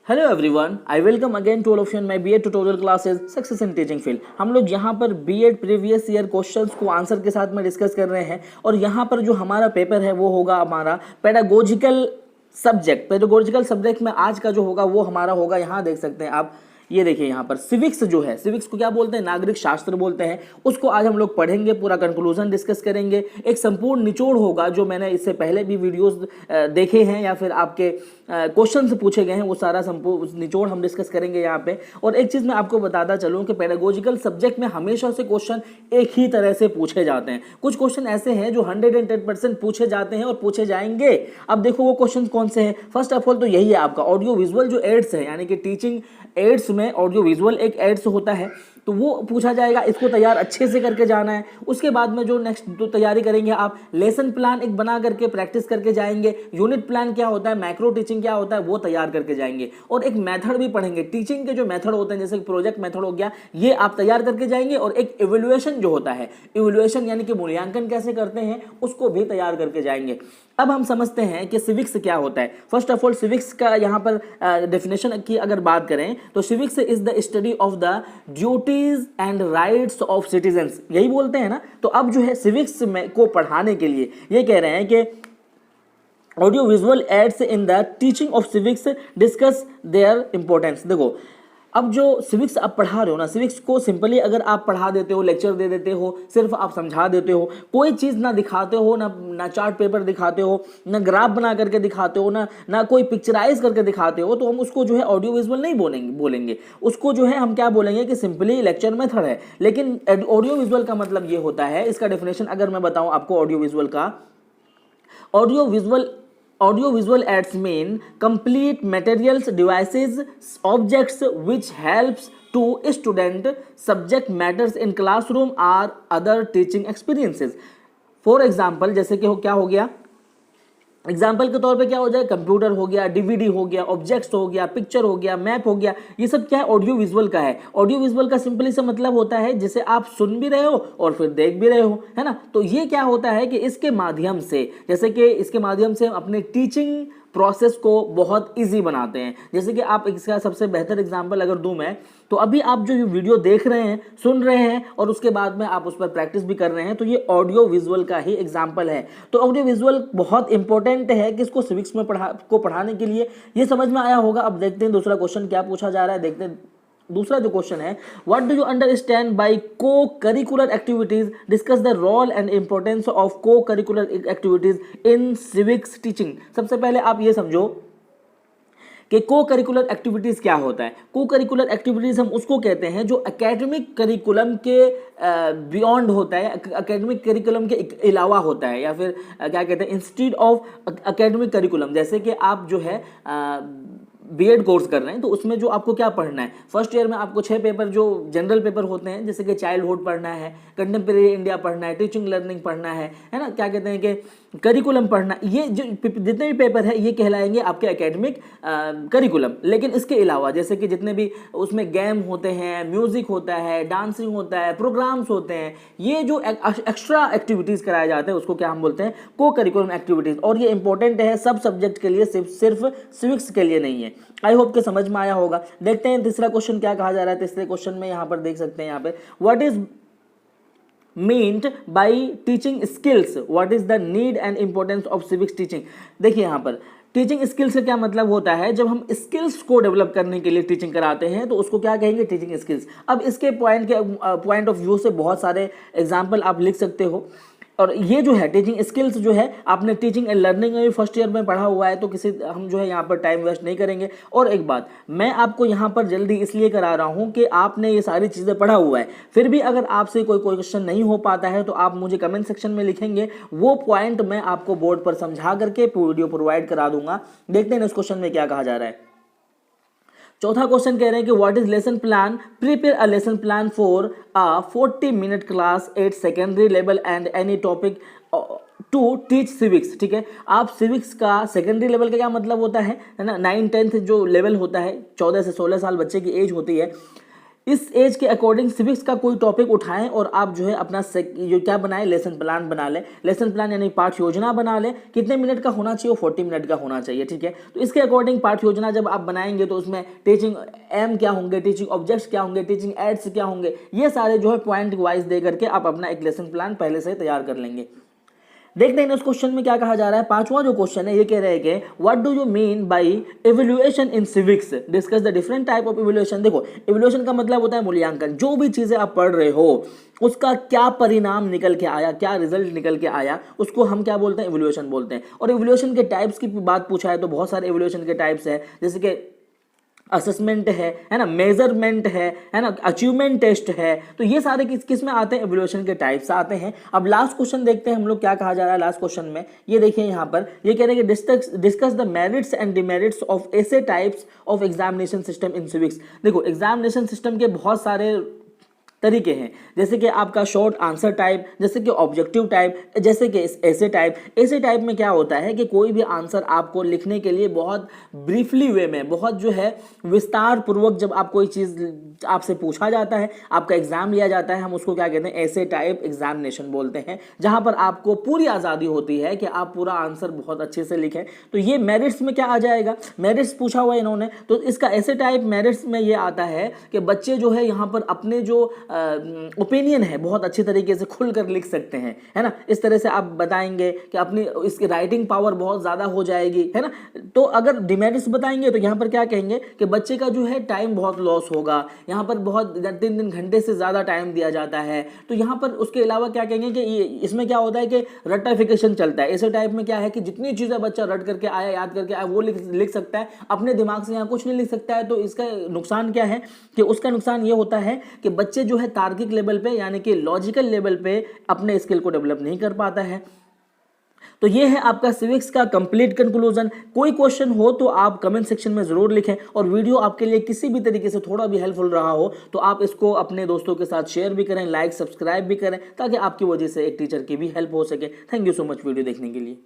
Hello everyone, I welcome again to all of you in my BEd tutorial classes success in teaching field. हम लोग यहाँ पर BEd previous year questions को answer के साथ में डिस्कस कर रहे हैं और यहाँ पर जो हमारा पेपर है वो होगा हमारा पेडागोजिकल सब्जेक्ट। पेडागोजिकल सब्जेक्ट में आज का जो होगा वो हमारा होगा, यहाँ देख सकते हैं आप, ये देखिए यहाँ पर सिविक्स जो है, सिविक्स को क्या बोलते हैं, नागरिक शास्त्र बोलते हैं। उसको आज हम लोग पढ़ेंगे, पूरा कंक्लूजन डिस्कस करेंगे, एक संपूर्ण निचोड़ होगा जो मैंने इससे पहले भी वीडियोस देखे हैं या फिर आपके क्वेश्चन से पूछे गए हैं, वो सारा संपूर्ण निचोड़ हम डिस्कस करेंगे यहाँ पे। और एक चीज़ मैं आपको बताता चलूँ कि पेडागोजिकल सब्जेक्ट में हमेशा से क्वेश्चन एक ही तरह से पूछे जाते हैं। कुछ क्वेश्चन ऐसे हैं जो 110% पूछे जाते हैं और पूछे जाएंगे। अब देखो वो क्वेश्चन कौन से हैं। फर्स्ट ऑफ ऑल तो यही है आपका ऑडियो विजुअल जो एड्स है, यानी कि टीचिंग एड्स में ऑडियो विजुअल एक एड्स होता है, तो वो पूछा जाएगा। इसको तैयार अच्छे से करके जाना है। उसके बाद में जो नेक्स्ट जो तैयारी करेंगे आप, लेसन प्लान एक बना करके प्रैक्टिस करके जाएंगे। यूनिट प्लान क्या होता है, मैक्रो टीचिंग क्या होता है, वो तैयार करके जाएंगे। और एक मेथड भी पढ़ेंगे, टीचिंग के जो मेथड होते हैं, जैसे प्रोजेक्ट मेथड हो गया, ये आप तैयार करके जाएंगे। और एक इवैल्यूएशन जो होता है, इवैल्यूएशन यानी कि मूल्यांकन कैसे करते हैं, उसको भी तैयार करके जाएंगे। अब हम समझते हैं कि सिविक्स क्या होता है। फर्स्ट ऑफ ऑल सिविक्स का यहाँ पर डेफिनेशन की अगर बात करें तो civics is the study of the duties and rights of citizens, यही बोलते हैं ना। तो अब जो है सिविक्स में को पढ़ाने के लिए ये कह रहे हैं कि audio visual aids in the teaching of civics discuss their importance. देखो अब जो सिविक्स आप पढ़ा रहे हो ना, सिविक्स को सिंपली अगर आप पढ़ा देते हो, लेक्चर दे देते हो, सिर्फ आप समझा देते हो, कोई चीज़ ना दिखाते हो, ना चार्ट पेपर दिखाते हो, ना ग्राफ बना करके दिखाते हो, ना कोई पिक्चराइज करके दिखाते हो, तो हम उसको जो है ऑडियो विजुअल नहीं बोलेंगे। उसको जो है हम क्या बोलेंगे कि सिंपली लेक्चर मेथड है। लेकिन ऑडियो विजुअल का मतलब ये होता है, इसका डेफिनेशन अगर मैं बताऊँ आपको ऑडियो विजुअल का, Audio visual aids mean complete materials, devices, objects which helps to student subject matters in classroom or other teaching experiences. For example, जैसे कि क्या हो गया, एग्जाम्पल के तौर पे क्या हो जाए, कंप्यूटर हो गया, डीवीडी हो गया, ऑब्जेक्ट्स हो गया, पिक्चर हो गया, मैप हो गया, ये सब क्या है, ऑडियो विजुअल का है। ऑडियो विजुअल का सिंपली से मतलब होता है जिसे आप सुन भी रहे हो और फिर देख भी रहे हो, है ना। तो ये क्या होता है कि इसके माध्यम से, जैसे कि इसके माध्यम से हम अपने टीचिंग प्रोसेस को बहुत इजी बनाते हैं। जैसे कि आप इसका सबसे बेहतर एग्जांपल अगर दूं मैं, तो अभी आप जो वीडियो देख रहे हैं, सुन रहे हैं और उसके बाद में आप उस पर प्रैक्टिस भी कर रहे हैं, तो ये ऑडियो विजुअल का ही एग्जांपल है। तो ऑडियो विजुअल बहुत इंपॉर्टेंट है किसको, सिविक्स में पढ़ाने के लिए। ये समझ में आया होगा। अब देखते हैं दूसरा क्वेश्चन क्या पूछा जा रहा है। देखते हैं दूसरा जो क्वेश्चन है, what do you understand by co curricular activities, discuss the role and importance of co curricular activities in civics teaching. सबसे पहले आप ये समझो कि को करिकुलर एक्टिविटीज़ क्या होता है। को करिकुलर एक्टिविटीज़ हम उसको कहते हैं जो एकेडमिक करिकुलम के बियॉन्ड होता है, एकेडमिक करिकुलम के अलावा होता है, या फिर क्या कहते हैं, इंस्टीड ऑफ एकेडमिक करिकुलम। जैसे कि आप जो है बीएड कोर्स कर रहे हैं, तो उसमें जो आपको क्या पढ़ना है, फर्स्ट ईयर में आपको 6 पेपर जो जनरल पेपर होते हैं, जैसे कि चाइल्डहुड पढ़ना है, कंटेम्प्रेरी इंडिया पढ़ना है, टीचिंग लर्निंग पढ़ना है ना, क्या कहते हैं कि करिकुलम पढ़ना, ये जो जितने भी पेपर है ये कहलाएंगे आपके एकेडमिक करिकुलम। लेकिन इसके अलावा जैसे कि जितने भी उसमें गेम होते हैं, म्यूजिक होता है, डांसिंग होता है, प्रोग्राम्स होते हैं, ये जो एक्स्ट्रा एक्टिविटीज़ कराए जाते हैं उसको क्या हम बोलते हैं, को करिकुलम एक्टिविटीज़। और ये इंपॉर्टेंट है सब सब्जेक्ट के लिए, सिर्फ सिविक्स के लिए नहीं है। आई होप के समझ में आया होगा। देखते हैं तीसरा क्वेश्चन क्या कहा जा रहा है। तीसरे क्वेश्चन में यहाँ पर देख सकते हैं, यहाँ पे what is meant by teaching skills, what is the need and importance of civics teaching। देखिए यहाँ पर टीचिंग स्किल्स का क्या मतलब होता है, जब हम स्किल्स को डेवलप करने के लिए टीचिंग कराते हैं तो उसको क्या कहेंगे, टीचिंग स्किल्स। अब इसके पॉइंट ऑफ व्यू से बहुत सारे एग्जाम्पल आप लिख सकते हो। और ये जो है टीचिंग स्किल्स जो है, आपने टीचिंग एंड लर्निंग में भी फर्स्ट ईयर में पढ़ा हुआ है, तो किसी हम जो है यहाँ पर टाइम वेस्ट नहीं करेंगे। और एक बात मैं आपको यहाँ पर जल्दी इसलिए करा रहा हूँ कि आपने ये सारी चीज़ें पढ़ा हुआ है, फिर भी अगर आपसे कोई क्वेश्चन नहीं हो पाता है तो आप मुझे कमेंट सेक्शन में लिखेंगे, वो पॉइंट मैं आपको बोर्ड पर समझा करके वीडियो प्रोवाइड करा दूंगा। देखते हैं इस क्वेश्चन में क्या कहा जा रहा है। चौथा क्वेश्चन कह रहे हैं कि what is lesson plan, prepare a lesson plan for a 40-minute class at secondary level and any topic to teach civics. ठीक है, आप सिविक्स का सेकेंडरी लेवल का क्या मतलब होता है ना, 9-10 जो लेवल होता है, 14 से 16 साल बच्चे की एज होती है, इस एज के अकॉर्डिंग सिविक्स का कोई टॉपिक उठाएं और आप जो है अपना जो क्या बनाए, लेसन प्लान बना लें। लेसन प्लान यानी पाठ योजना बना लें। कितने मिनट का होना चाहिए? 40 मिनट का होना चाहिए, ठीक है। तो इसके अकॉर्डिंग पाठ योजना जब आप बनाएंगे तो उसमें टीचिंग एम क्या होंगे, टीचिंग ऑब्जेक्ट्स क्या होंगे, टीचिंग एड्स क्या होंगे, ये सारे जो है पॉइंट वाइज दे करके आप अपना एक लेसन प्लान पहले से तैयार कर लेंगे। देखते हैं इस क्वेश्चन में क्या कहा जा रहा है। पांचवा जो क्वेश्चन है ये कह रहे हैं कि what do you mean by evaluation in civics, discuss the different type of evaluation. देखो, इवैल्यूएशन का मतलब होता है मूल्यांकन। जो भी चीजें आप पढ़ रहे हो उसका क्या परिणाम निकल के आया, क्या रिजल्ट निकल के आया, उसको हम क्या बोलते हैं? इवैल्यूएशन बोलते हैं। और इवैल्यूएशन के टाइप्स की बात पूछा है तो बहुत सारे इवैल्यूएशन के टाइप्स है, जैसे कि असेसमेंट है ना, मेजरमेंट है ना, अचीवमेंट टेस्ट है। तो ये सारे किस में आते हैं? इवैल्यूएशन के टाइप्स आते हैं। अब लास्ट क्वेश्चन देखते हैं हम लोग क्या कहा जा रहा है लास्ट क्वेश्चन में। ये देखिए यहाँ पर ये कह रहे हैं कि discuss the merits and demerits of ऐसे types of examination system in civics. देखो, एग्जामिनेशन सिस्टम के बहुत सारे तरीके हैं, जैसे कि आपका शॉर्ट आंसर टाइप, जैसे कि ऑब्जेक्टिव टाइप, जैसे कि ऐसे टाइप। ऐसे टाइप में क्या होता है कि कोई भी आंसर आपको लिखने के लिए बहुत ब्रीफली वे में, बहुत जो है विस्तार पूर्वक जब आप कोई चीज़ आपसे पूछा जाता है, आपका एग्जाम लिया जाता है, हम उसको क्या कहते हैं? ऐसे टाइप एग्जामिनेशन बोलते हैं, जहां पर आपको पूरी आज़ादी होती है कि आप पूरा आंसर बहुत अच्छे से लिखें। तो ये मेरिट्स में क्या आ जाएगा? मेरिट्स पूछा हुआ है इन्होंने, तो इसका ऐसे टाइप मेरिट्स में ये आता है कि बच्चे जो है यहाँ पर अपने जो ओपिनियन है बहुत अच्छी तरीके से खुलकर लिख सकते हैं, है ना। इस तरह से आप बताएंगे कि अपनी इसकी राइटिंग पावर बहुत ज़्यादा हो जाएगी, है ना। तो अगर डिमेरिट्स बताएंगे तो यहाँ पर क्या कहेंगे कि बच्चे का जो है टाइम बहुत लॉस होगा, यहाँ पर बहुत 3 घंटे से ज़्यादा टाइम दिया जाता है। तो यहाँ पर उसके अलावा क्या कहेंगे कि इसमें क्या होता है कि रट्टाफिकेशन चलता है। ऐसे टाइप में क्या है कि जितनी चीज़ें बच्चा रट करके आया, याद करके आया, वो लिख सकता है, अपने दिमाग से यहाँ कुछ नहीं लिख सकता है। तो इसका नुकसान क्या है कि उसका नुकसान ये होता है कि बच्चे जो है तार्किक लेवल पे यानी कि लॉजिकल लेवल पे अपने स्किल को डेवलप नहीं कर पाता है। तो ये है आपका सिविक्स का कंप्लीट कंक्लूजन। कोई क्वेश्चन हो तो आप कमेंट सेक्शन में जरूर लिखें, और वीडियो आपके लिए किसी भी तरीके से थोड़ा भी हेल्पफुल रहा हो तो आप इसको अपने दोस्तों के साथ शेयर भी करें, लाइक सब्सक्राइब भी करें, ताकि आपकी वजह से एक टीचर की भी हेल्प हो सके। Thank you so much video देखने के लिए।